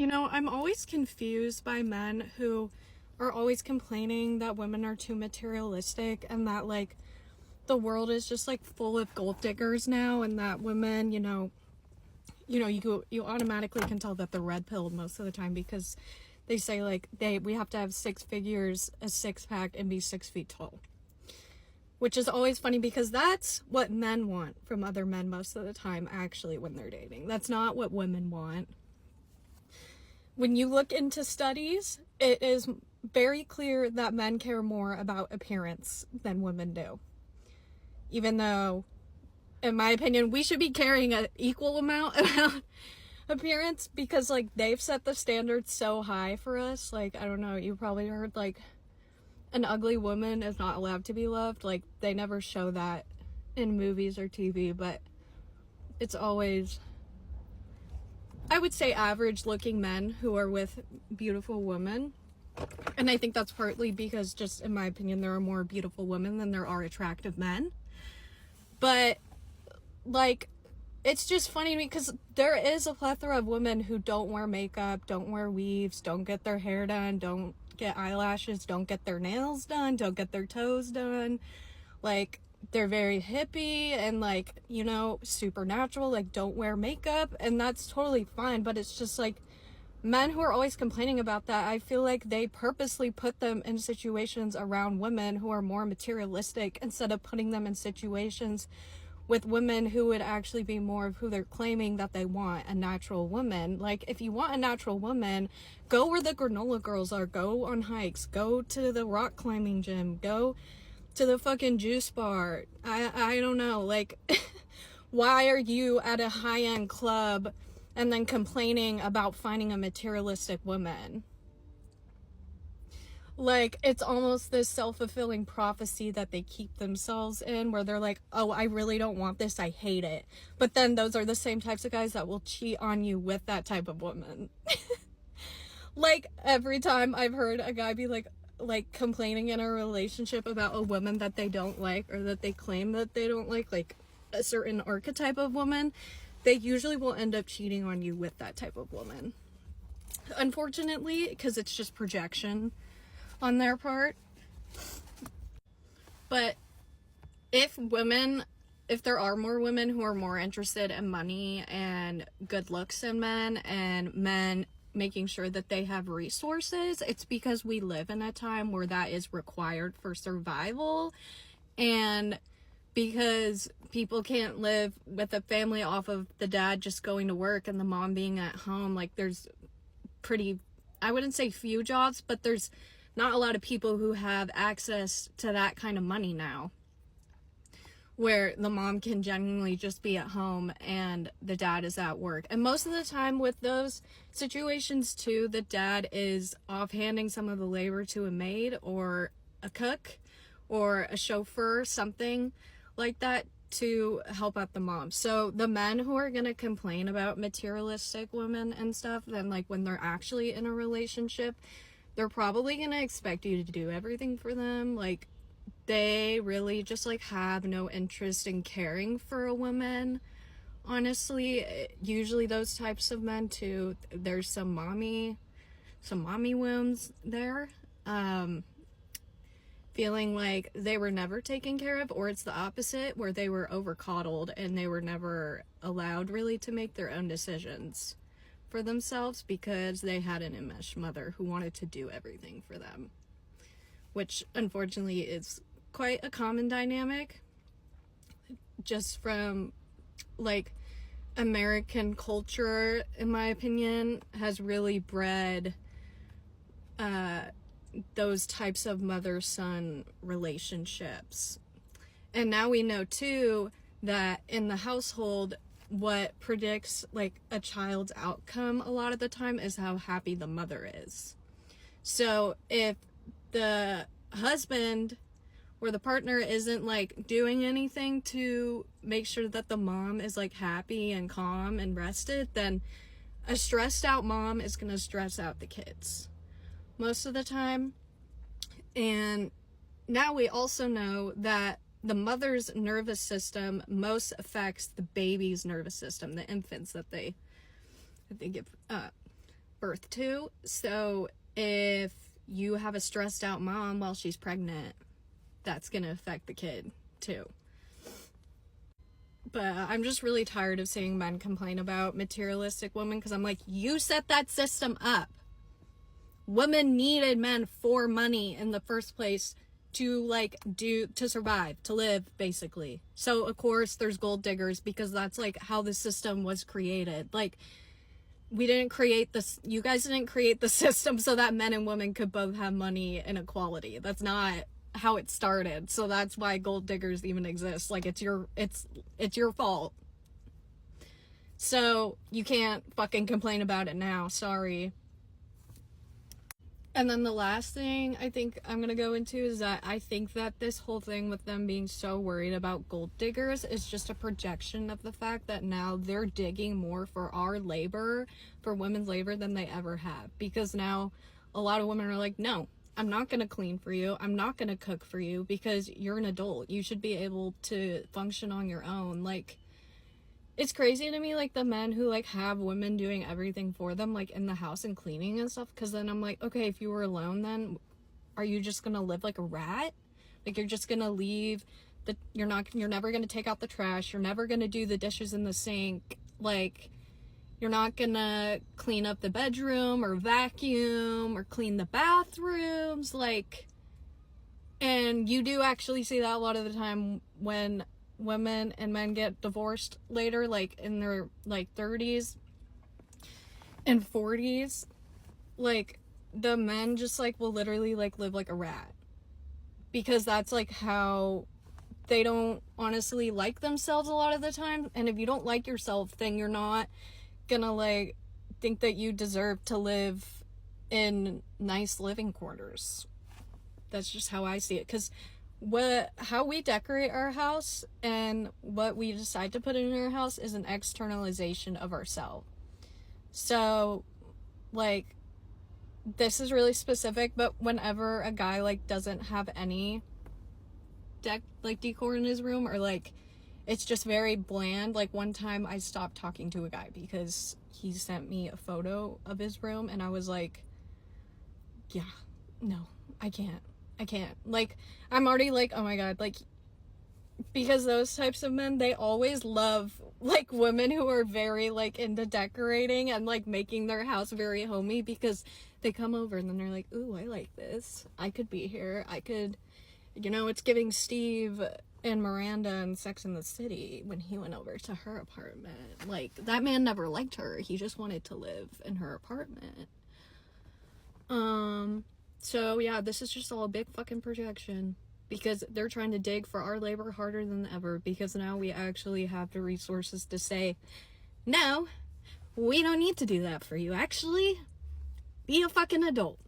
I'm always confused by men who are always complaining that women are too materialistic and that, like, the world is just, like, full of gold diggers now, and that women, you automatically can tell that they're red-pilled most of the time because they say, like, we have to have 6 figures, a six-pack, and be 6 feet tall. Which is always funny because that's what men want from other men most of the time, actually, when they're dating. That's not what women want. When you look into studies, it is very clear that men care more about appearance than women do. Even though, in my opinion, we should be caring an equal amount about appearance because, like, they've set the standards so high for us. Like, I don't know, you probably heard, like, an ugly woman is not allowed to be loved. Like, they never show that in movies or TV, but it's always, I would say, average looking men who are with beautiful women. And I think that's partly because, just in my opinion, there are more beautiful women than there are attractive men. But, like, it's just funny to me because there is a plethora of women who don't wear makeup, don't wear weaves, don't get their hair done, don't get eyelashes, don't get their nails done, don't get their toes done. Like, they're very hippie and, like, supernatural, like, don't wear makeup, and that's totally fine. But it's just like, men who are always complaining about that, I feel like they purposely put them in situations around women who are more materialistic instead of putting them in situations with women who would actually be more of who they're claiming that they want, a natural woman. Like, if you want a natural woman, go where the granola girls are, go on hikes, go to the rock climbing gym, go to the fucking juice bar. I don't know, like, why are you at a high-end club and then complaining about finding a materialistic woman? Like, it's almost this self-fulfilling prophecy that they keep themselves in, where they're like, oh, I really don't want this, I hate it. But then those are the same types of guys that will cheat on you with that type of woman. Like, every time I've heard a guy be like complaining in a relationship about a woman that they don't like, or that they claim that they don't like a certain archetype of woman, they usually will end up cheating on you with that type of woman. Unfortunately, because it's just projection on their part. But if there are more women who are more interested in money and good looks in men, and men making sure that they have resources, it's because we live in a time where that is required for survival, and because people can't live with a family off of the dad just going to work and the mom being at home. Like, there's I wouldn't say few jobs, but there's not a lot of people who have access to that kind of money now, where the mom can genuinely just be at home and the dad is at work. And most of the time with those situations too, the dad is offhanding some of the labor to a maid or a cook or a chauffeur, something like that, to help out the mom. So the men who are going to complain about materialistic women and stuff, then, like, when they're actually in a relationship, they're probably going to expect you to do everything for them. Like, they really just, like, have no interest in caring for a woman. Honestly, usually those types of men too, there's some mommy wounds there. Feeling like they were never taken care of, or it's the opposite, where they were over coddled and they were never allowed really to make their own decisions for themselves because they had an enmeshed mother who wanted to do everything for them, which unfortunately is quite a common dynamic, just from, like, American culture, in my opinion, has really bred those types of mother-son relationships. And now we know too that in the household, what predicts, like, a child's outcome a lot of the time is how happy the mother is. So if the husband or the partner isn't, like, doing anything to make sure that the mom is, like, happy and calm and rested, then a stressed out mom is going to stress out the kids most of the time. And now we also know that the mother's nervous system most affects the baby's nervous system, the infants that they give birth to. So if you have a stressed out mom while she's pregnant, that's going to affect the kid too. But I'm just really tired of seeing men complain about materialistic women, because I'm like, you set that system up. Women needed men for money in the first place to to survive, to live, basically. So of course there's gold diggers, because that's like how the system was created. Like, we didn't create this, you guys didn't create the system so that men and women could both have money and equality. That's not how it started. So that's why gold diggers even exist. Like, it's your fault. So you can't fucking complain about it now. Sorry. And then the last thing I think I'm gonna go into is that I think that this whole thing with them being so worried about gold diggers is just a projection of the fact that now they're digging more for our labor, for women's labor, than they ever have. Because now a lot of women are like, no, I'm not gonna clean for you, I'm not gonna cook for you, because you're an adult. You should be able to function on your own. Like, it's crazy to me, like, the men who, like, have women doing everything for them, like, in the house and cleaning and stuff, because then I'm like, okay, if you were alone, then are you just gonna live like a rat? Like, you're just gonna leave you're never gonna take out the trash, you're never gonna do the dishes in the sink, like, you're not gonna clean up the bedroom or vacuum or clean the bathrooms, like, and you do actually see that a lot of the time when women and men get divorced later, like in their like 30s and 40s, like, the men just like will literally like live like a rat, because that's like how they don't honestly like themselves a lot of the time. And if you don't like yourself, then you're not gonna like think that you deserve to live in nice living quarters. That's just how I see it. Because how we decorate our house and what we decide to put in our house is an externalization of ourselves. So, like, this is really specific, but whenever a guy like doesn't have any decor in his room, or like it's just very bland. Like, one time I stopped talking to a guy because he sent me a photo of his room, and I was like, yeah, no, I can't. Like, I'm already like, oh my god, like, because those types of men, they always love like women who are very like into decorating and like making their house very homey, because they come over and then they're like, ooh, I like this, I could be here, I could, you know, it's giving Steve and Miranda in Sex and the City when he went over to her apartment. Like, that man never liked her, he just wanted to live in her apartment. So yeah, this is just all a big fucking projection, because they're trying to dig for our labor harder than ever, because now we actually have the resources to say, no, we don't need to do that for you. Actually, be a fucking adult.